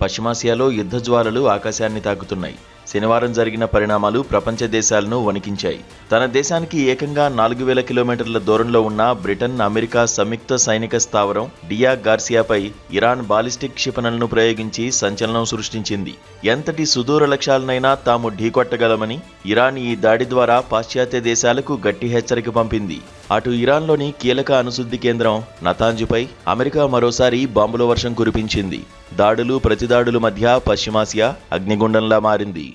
పశ్చిమాసియాలో యుద్ధ జ్వాలలు ఆకాశాన్ని తాకుతున్నాయి. శనివారం జరిగిన పరిణామాలు ప్రపంచ దేశాలను వణికించాయి. తన దేశానికి ఏకంగా 4000 కిలోమీటర్ల దూరంలో ఉన్న బ్రిటన్, అమెరికా సంయుక్త సైనిక స్థావరం డియా గార్సియాపై ఇరాన్ బాలిస్టిక్ క్షిపణులను ప్రయోగించి సంచలనం సృష్టించింది. ఎంతటి సుదూర లక్ష్యాలనైనా తాము ఢీకొట్టగలమని ఇరాన్ ఈ దాడి ద్వారా పాశ్చాత్య దేశాలకు గట్టి హెచ్చరిక పంపింది. అటు ఇరాన్లోని కీలక అణుశుద్ధి కేంద్రం నతాంజుపై అమెరికా మరోసారి బాంబుల వర్షం కురిపించింది. దాడులు ప్రతిదాడుల మధ్య పశ్చిమాసియా అగ్నిగుండంలా మారింది.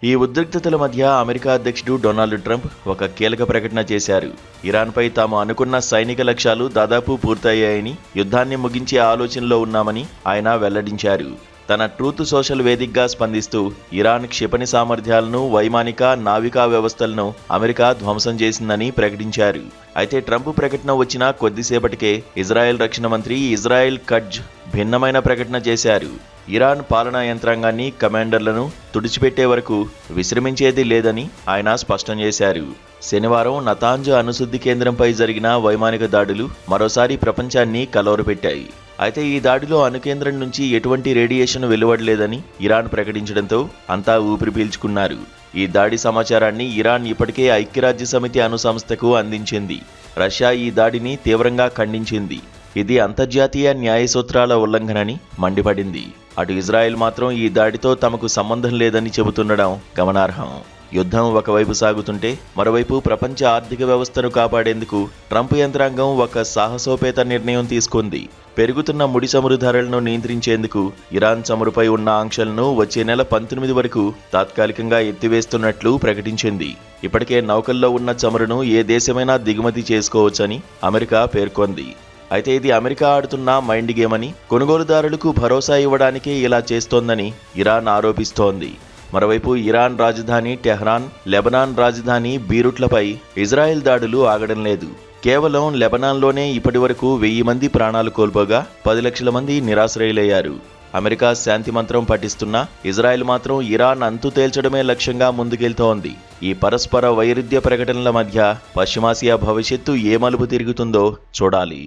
ఈ ఉద్రిక్తతల మధ్య అమెరికా అధ్యక్షుడు డొనాల్డ్ ట్రంప్ ఒక కీలక ప్రకటన చేశారు. ఇరాన్పై తాము అనుకున్న సైనిక లక్ష్యాలు దాదాపు పూర్తయ్యాయని, యుద్ధాన్ని ముగించే ఆలోచనలో ఉన్నామని ఆయన వెల్లడించారు. తన ట్రూత్ సోషల్ వేదికగా స్పందిస్తూ ఇరాన్ క్షిపణి సామర్థ్యాలను, వైమానిక, నావికా వ్యవస్థలను అమెరికా ధ్వంసం చేసిందని ప్రకటించారు. అయితే ట్రంప్ ప్రకటన వచ్చిన కొద్దిసేపటికే ఇజ్రాయెల్ రక్షణ మంత్రి ఇజ్రాయెల్ కట్జ్ భిన్నమైన ప్రకటన చేశారు. ఇరాన్ పాలనా యంత్రాంగాన్ని, కమాండర్లను తుడిచిపెట్టే వరకు విశ్రమించేది లేదని ఆయన స్పష్టం చేశారు. శనివారం నతాంజ్ అణుశుద్ధి కేంద్రంపై జరిగిన వైమానిక దాడులు మరోసారి ప్రపంచాన్ని కలవరపెట్టాయి. అయితే ఈ దాడిలో అణుకేంద్రం నుంచి ఎటువంటి రేడియేషన్ వెలువడలేదని ఇరాన్ ప్రకటించడంతో అంతా ఊపిరి పీల్చుకున్నారు. ఈ దాడి సమాచారాన్ని ఇరాన్ ఇప్పటికే ఐక్యరాజ్యసమితి అణు సంస్థకు అందించింది. రష్యా ఈ దాడిని తీవ్రంగా ఖండించింది. ఇది అంతర్జాతీయ న్యాయ సూత్రాల ఉల్లంఘనని మండిపడింది. అటు ఇజ్రాయెల్ మాత్రం ఈ దాడితో తమకు సంబంధం లేదని చెబుతుండడం గమనార్హం. యుద్ధం ఒకవైపు సాగుతుంటే మరోవైపు ప్రపంచ ఆర్థిక వ్యవస్థను కాపాడేందుకు ట్రంప్ యంత్రాంగం ఒక సాహసోపేత నిర్ణయం తీసుకుంది. పెరుగుతున్న ముడి చమురు ధరలను నియంత్రించేందుకు ఇరాన్ చమురుపై ఉన్న ఆంక్షలను వచ్చే నెల 19 వరకు తాత్కాలికంగా ఎత్తివేస్తున్నట్లు ప్రకటించింది. ఇప్పటికే నౌకల్లో ఉన్న చమురును ఏ దేశమైనా దిగుమతి చేసుకోవచ్చని అమెరికా పేర్కొంది. అయితే ఇది అమెరికా ఆడుతున్న మైండ్ గేమ్ అని, కొనుగోలుదారులకు భరోసా ఇవ్వడానికే ఇలా చేస్తోందని ఇరాన్ ఆరోపిస్తోంది. మరోవైపు ఇరాన్ రాజధాని టెహ్రాన్, లెబనాన్ రాజధాని బీరుట్లపై ఇజ్రాయెల్ దాడులు ఆగడం లేదు. కేవలం లెబనాన్లోనే ఇప్పటివరకు 1000 మంది ప్రాణాలు కోల్పోగా 10 లక్షల మంది నిరాశ్రయులయ్యారు. అమెరికా శాంతి మంత్రం పఠిస్తున్నా ఇజ్రాయెల్ మాత్రం ఇరాన్ అంతు తేల్చడమే లక్ష్యంగా ముందుకెళ్తోంది. ఈ పరస్పర వైరుధ్య ప్రకటనల మధ్య పశ్చిమాసియా భవిష్యత్తు ఏ మలుపు తిరుగుతుందో చూడాలి.